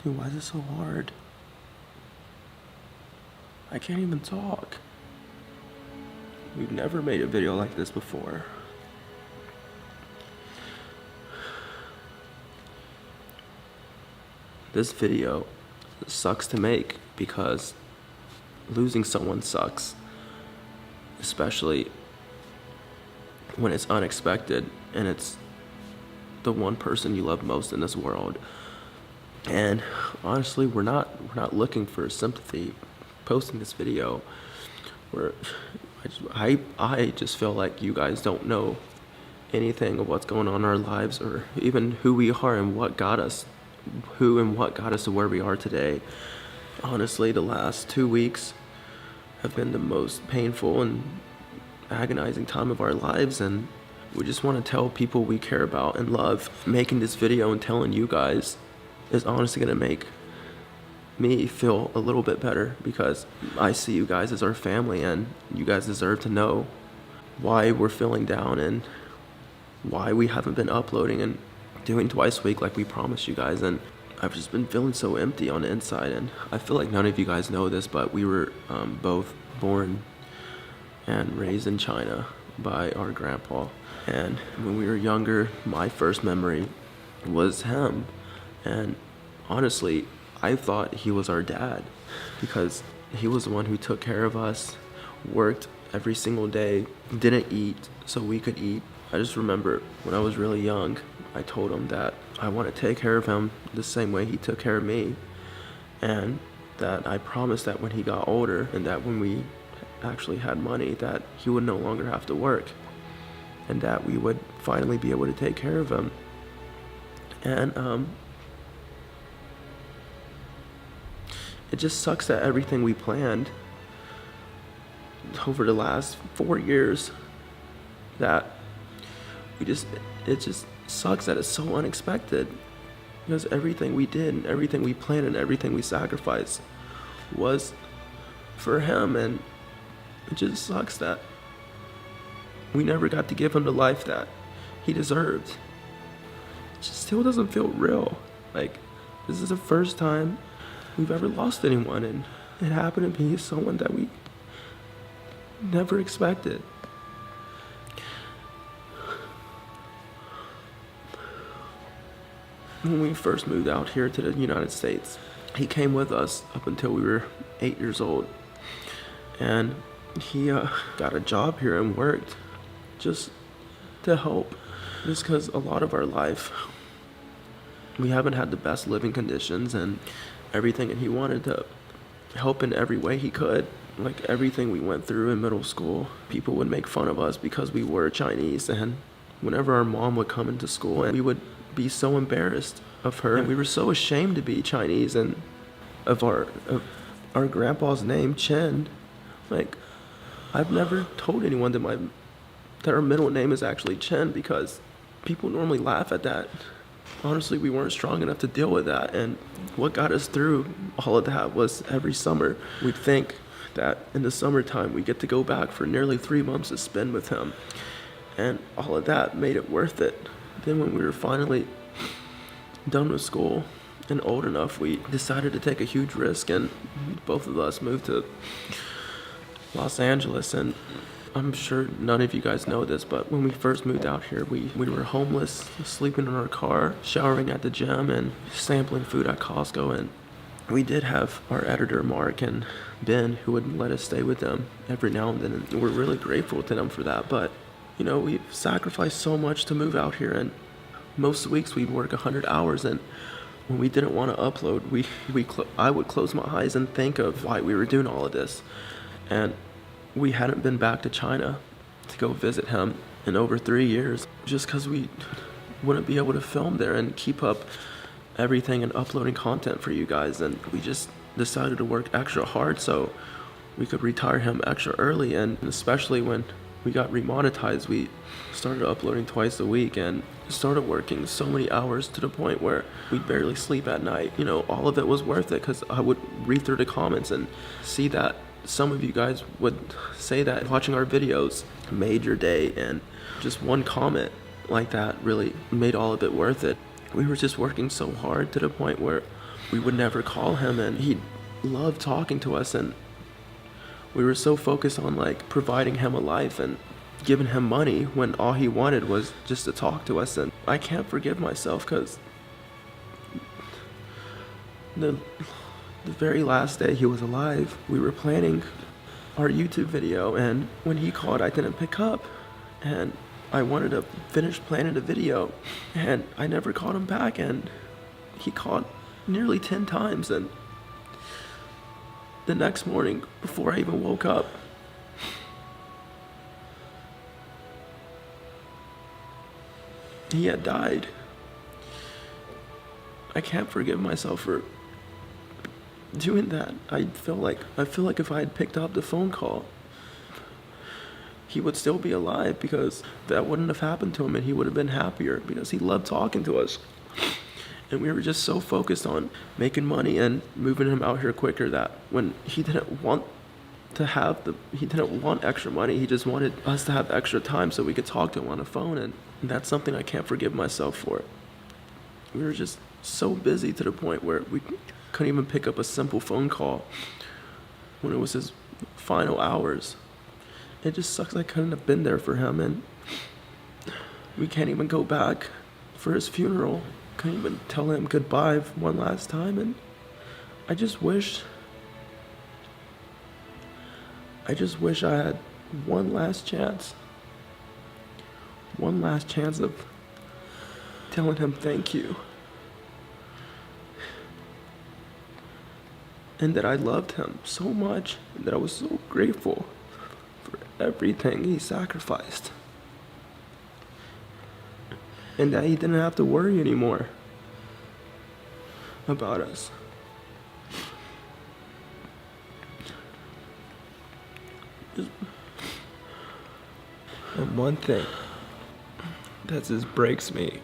Dude, why is it so hard? I can't even talk. We've never made a video like this before. This video sucks to make because losing someone sucks, especially when it's unexpected and it's the one person you love most in this world. And honestly, we're not looking for sympathy. Posting this video, I just feel like you guys don't know anything of what's going on in our lives, or even who we are and what got us to where we are today. Honestly, the last 2 weeks have been the most painful and agonizing time of our lives, and we just want to tell people we care about and love. Making this video and telling you guys is honestly going to make me feel a little bit better, because I see you guys as our family, and you guys deserve to know why we're feeling down and why we haven't been uploading and doing twice a week like we promised you guys. And I've just been feeling so empty on the inside, and I feel like none of you guys know this, but we were both born and raised in China by our grandpa. And when we were younger, my first memory was him. And honestly, I thought he was our dad, because he was the one who took care of us, worked every single day, didn't eat so we could eat. I just remember when I was really young, I told him that I want to take care of him the same way he took care of me, and that I promised that when he got older and that when we actually had money, that he would no longer have to work, and that we would finally be able to take care of him. And it just sucks that everything we planned over the last 4 years, that it just sucks that it's so unexpected, because everything we did and everything we planned and everything we sacrificed was for him, and it just sucks that we never got to give him the life that he deserved. It just still doesn't feel real. Like, this is the first time we've ever lost anyone, and it happened to be someone that we never expected. When we first moved out here to the United States, he came with us up until we were 8 years old, and he got a job here and worked just to help, just because a lot of our life we haven't had the best living conditions and everything, and he wanted to help in every way he could. Like, everything we went through in middle school, people would make fun of us because we were Chinese, and whenever our mom would come into school, and we would be so embarrassed of her, and we were so ashamed to be Chinese and of our grandpa's name, Chen. Like, I've never told anyone that our middle name is actually Chen, because people normally laugh at that. Honestly, we weren't strong enough to deal with that, and what got us through all of that was every summer we'd think that in the summertime we get to go back for nearly 3 months to spend with him, and all of that made it worth it. Then when we were finally done with school and old enough, we decided to take a huge risk, and both of us moved to Los Angeles. And I'm sure none of you guys know this, but when we first moved out here, we were homeless, sleeping in our car, showering at the gym, and sampling food at Costco. And we did have our editor, Mark, and Ben, who would let us stay with them every now and then, and we're really grateful to them for that. But, you know, we've sacrificed so much to move out here, and most weeks we'd work 100 hours, and when we didn't want to upload, I would close my eyes and think of why we were doing all of this. And we hadn't been back to China to go visit him in over 3 years, just because we wouldn't be able to film there and keep up everything and uploading content for you guys. And we just decided to work extra hard so we could retire him extra early. And especially when we got remonetized, we started uploading twice a week and started working so many hours to the point where we'd barely sleep at night. You know, all of it was worth it, because I would read through the comments and see that some of you guys would say that watching our videos made your day, and just one comment like that really made all of it worth it. We were just working so hard to the point where we would never call him, and he loved talking to us, and we were so focused on like providing him a life and giving him money when all he wanted was just to talk to us. And I can't forgive myself because the very last day he was alive, we were planning our YouTube video, and when he called, I didn't pick up, and I wanted to finish planning the video, and I never called him back, and he called nearly 10 times, and the next morning, before I even woke up, he had died. I can't forgive myself for doing that. I feel like if I had picked up the phone call, he would still be alive, because that wouldn't have happened to him, and he would have been happier because he loved talking to us. And we were just so focused on making money and moving him out here quicker that when he didn't want extra money, he just wanted us to have extra time so we could talk to him on the phone, and that's something I can't forgive myself for. We were just so busy to the point where we couldn't even pick up a simple phone call when it was his final hours. It just sucks I couldn't have been there for him, and we can't even go back for his funeral. Couldn't even tell him goodbye one last time, and I just wish I had one last chance of telling him thank you, and that I loved him so much, and that I was so grateful for everything he sacrificed, and that he didn't have to worry anymore about us. And one thing that just breaks me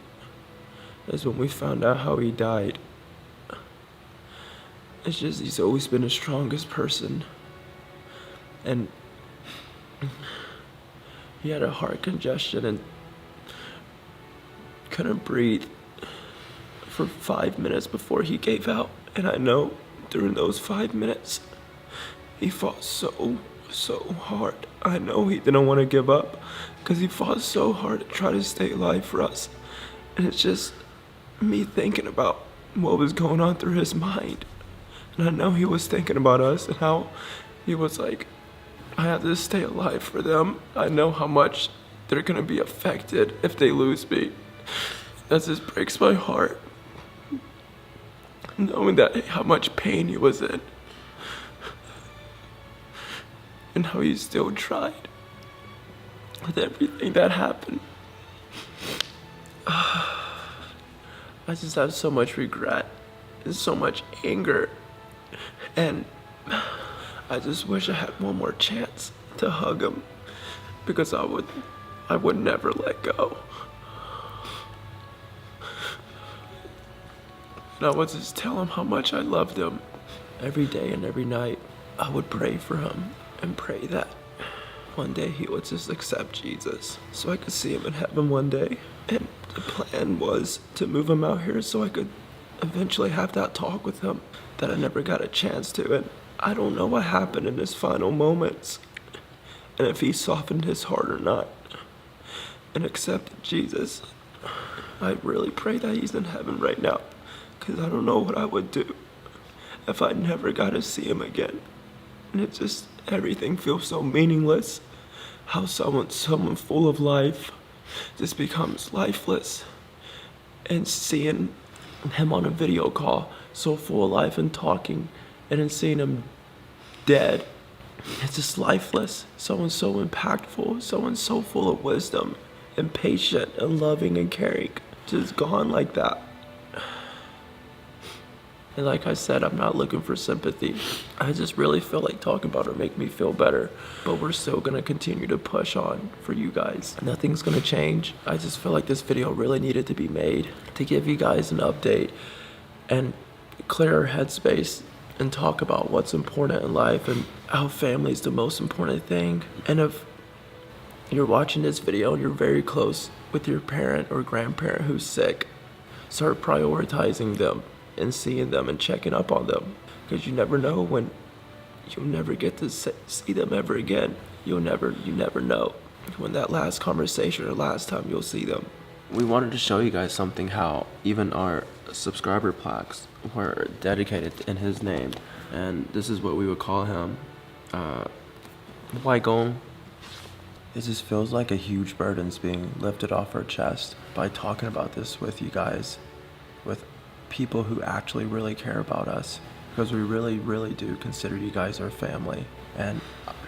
is when we found out how he died. It's just, he's always been the strongest person. And he had a heart congestion and couldn't breathe for 5 minutes before he gave out. And I know during those 5 minutes, he fought so hard. I know he didn't want to give up because he fought so hard to try to stay alive for us. And it's just me thinking about what was going on through his mind. And I know he was thinking about us and how he was like, I have to stay alive for them. I know how much they're going to be affected if they lose me. That just breaks my heart. Knowing that how much pain he was in. And how he still tried with everything that happened. I just have so much regret and so much anger. And I just wish I had one more chance to hug him, because I would never let go. And I would just tell him how much I loved him. Every day and every night, I would pray for him and pray that one day he would just accept Jesus so I could see him in heaven one day. And the plan was to move him out here so I could eventually have that talk with him that I never got a chance to. And I don't know what happened in his final moments, and if he softened his heart or not and accepted Jesus. I really pray that he's in heaven right now, because I don't know what I would do if I never got to see him again. And it just, everything feels so meaningless. How someone full of life just becomes lifeless. And seeing him on a video call, so full of life and talking, and then seeing him dead, it's just lifeless. Someone so impactful, someone so full of wisdom and patient and loving and caring, just gone like that. And like I said, I'm not looking for sympathy. I just really feel like talking about it make me feel better. But we're still gonna continue to push on for you guys. Nothing's gonna change. I just feel like this video really needed to be made to give you guys an update and clear our headspace and talk about what's important in life and how family is the most important thing. And if you're watching this video and you're very close with your parent or grandparent who's sick, start prioritizing them. and seeing them and checking up on them. Because you never know when you'll never get to see them ever again. You never know when that last conversation or last time you'll see them. We wanted to show you guys something, how even our subscriber plaques were dedicated in his name. And this is what we would call him. Waigong. It just feels like a huge burden's being lifted off our chest by talking about this with you guys, with people who actually really care about us, because we really, really do consider you guys our family. And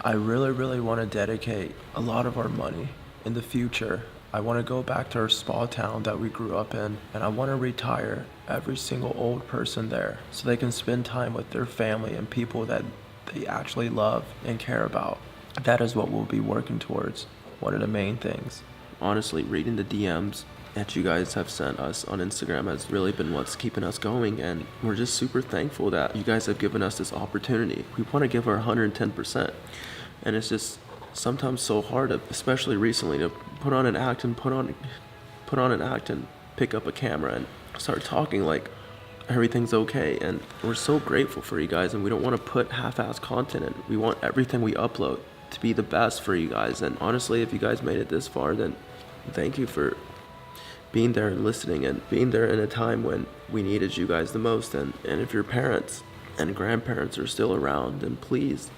I really, really want to dedicate a lot of our money in the future. I want to go back to our small town that we grew up in, and I want to retire every single old person there so they can spend time with their family and people that they actually love and care about. That is what we'll be working towards, one of the main things. Honestly, reading the DMs that you guys have sent us on Instagram has really been what's keeping us going, and we're just super thankful that you guys have given us this opportunity. We want to give our 110%, and it's just sometimes so hard, especially recently, to put on an act and pick up a camera and start talking like everything's okay. And we're so grateful for you guys, and we don't want to put half-ass content in. We want everything we upload to be the best for you guys. And honestly, if you guys made it this far, then thank you for being there and listening, and being there in a time when we needed you guys the most. And if your parents and grandparents are still around, then please